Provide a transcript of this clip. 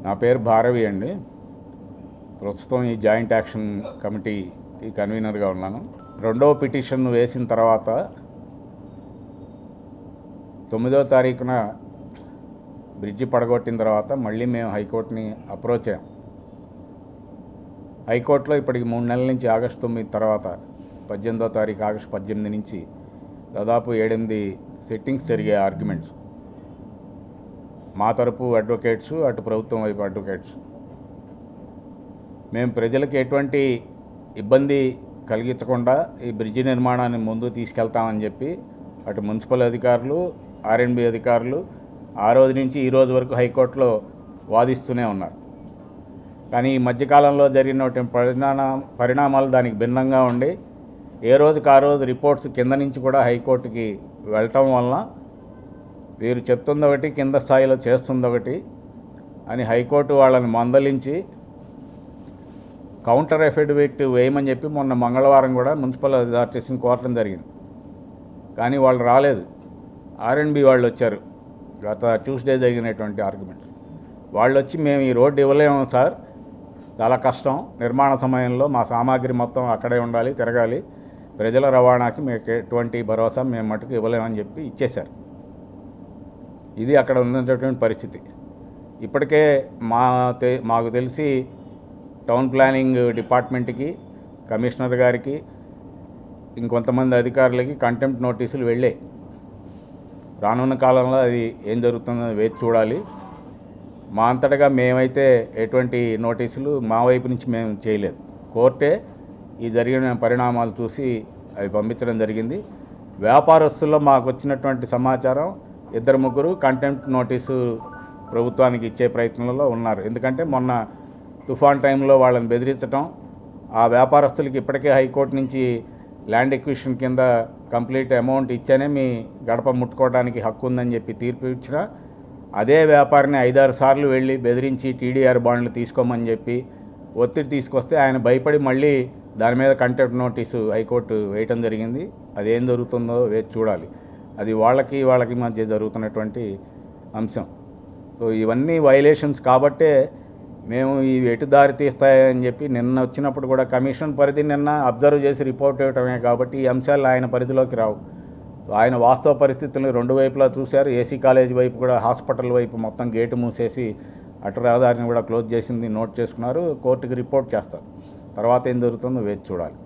నా పేరు భారవి అండి. ప్రస్తుతం ఈ జాయింట్ యాక్షన్ కమిటీకి కన్వీనర్గా ఉన్నాను. రెండవ పిటిషన్ వేసిన తర్వాత 9వ తారీఖున బ్రిడ్జి పడగొట్టిన తర్వాత మళ్ళీ మేము హైకోర్టుని అప్రోచ్ అయ్యాం. హైకోర్టులో ఇప్పటికి 3 నెలల నుంచి ఆగస్టు 9 తర్వాత 18వ తారీఖు ఆగస్టు 18 నుంచి దాదాపు 7-8 సిట్టింగ్స్ జరిగే ఆర్గ్యుమెంట్స్. మా తరపు అడ్వకేట్స్, అటు ప్రభుత్వం వైపు అడ్వకేట్స్. మేము ప్రజలకు ఎటువంటి ఇబ్బంది కలిగించకుండా ఈ బ్రిడ్జి నిర్మాణాన్ని ముందుకు తీసుకెళ్తామని చెప్పి అటు మున్సిపల్ అధికారులు, ఆర్ఎండ్బి అధికారులు ఆ రోజు నుంచి ఈ రోజు వరకు హైకోర్టులో వాదిస్తూనే ఉన్నారు. కానీ ఈ మధ్యకాలంలో జరిగినటువంటి పరిణామాలు దానికి భిన్నంగా ఉండి ఏ రోజుకి ఆ రోజు రిపోర్ట్స్ కింద నుంచి కూడా హైకోర్టుకి వెళ్ళటం వలన వీరు చెప్తుంది ఒకటి, కింద స్థాయిలో చేస్తుంది ఒకటి అని హైకోర్టు వాళ్ళని మందలించి కౌంటర్ ఎఫిడవిట్ వేయమని చెప్పి మొన్న మంగళవారం కూడా మున్సిపల్ అథారిటీస్ని కోరటం జరిగింది. కానీ వాళ్ళు రాలేదు. ఆర్ఎండ్బి వాళ్ళు వచ్చారు. గత ట్యూస్డే జరిగినటువంటి ఆర్గ్యుమెంట్స్ వాళ్ళు వచ్చి మేము ఈ రోడ్డు ఇవ్వలేము సార్, చాలా కష్టం, నిర్మాణ సమయంలో మా సామాగ్రి మొత్తం అక్కడే ఉండాలి, తిరగాలి, ప్రజల రవాణాకి మీకు ఎటువంటి భరోసా మేము మటుకు ఇవ్వలేమని చెప్పి ఇచ్చేశారు. ఇది అక్కడ ఉన్నటువంటి పరిస్థితి. ఇప్పటికే మాకు తెలిసి టౌన్ ప్లానింగ్ డిపార్ట్మెంట్కి, కమిషనర్ గారికి, ఇంకొంతమంది అధికారులకి కంటెంప్ట్ నోటీసులు వెళ్ళాయి. రానున్న కాలంలో అది ఏం జరుగుతుందో వేచి చూడాలి. మా అంతటగా మేమైతే ఎటువంటి నోటీసులు మా వైపు నుంచి మేము చేయలేదు. కోర్టే ఈ జరిగిన పరిణామాలు చూసి అవి పంపించడం జరిగింది. వ్యాపారస్తుల్లో మాకు వచ్చినటువంటి సమాచారం 2-3 కంటెంప్ట్ నోటీసు ప్రభుత్వానికి ఇచ్చే ప్రయత్నంలో ఉన్నారు. ఎందుకంటే మొన్న తుఫాన్ టైంలో వాళ్ళని బెదిరించడం, ఆ వ్యాపారస్తులకి ఇప్పటికే హైకోర్టు నుంచి ల్యాండ్ ఎక్విజిషన్ కింద కంప్లీట్ అమౌంట్ ఇచ్చానే మీ గడప ముట్టుకోవడానికి హక్కు ఉందని చెప్పి తీర్పు ఇచ్చిన అదే వ్యాపారిని 5-6 సార్లు వెళ్ళి బెదిరించి టీడీఆర్ బాండ్లు తీసుకోమని చెప్పి ఒత్తిడి తీసుకొస్తే ఆయన భయపడి మళ్ళీ దాని మీద కంటెంప్ట్ నోటీసు హైకోర్టు వేయటం జరిగింది. అదేం జరుగుతుందో వేచి చూడాలి. అది వాళ్ళకి మధ్య జరుగుతున్నటువంటి అంశం. సో ఇవన్నీ వైలేషన్స్ కాబట్టే మేము ఇవి ఎటు దారి తీస్తాయని చెప్పి నిన్న వచ్చినప్పుడు కూడా కమిషన్ పరిధి నిన్న అబ్జర్వ్ చేసి రిపోర్ట్ ఇవ్వటమే కాబట్టి ఈ అంశాలు ఆయన పరిధిలోకి రావు. ఆయన వాస్తవ పరిస్థితులను 2 వైపులా చూశారు. ఏసీ కాలేజీ వైపు కూడా, హాస్పిటల్ వైపు మొత్తం గేటు మూసేసి అటు రహదారిని కూడా క్లోజ్ చేసింది నోట్ చేసుకున్నారు. కోర్టుకి రిపోర్ట్ చేస్తారు. తర్వాత ఏం జరుగుతుందో వేచి చూడాలి.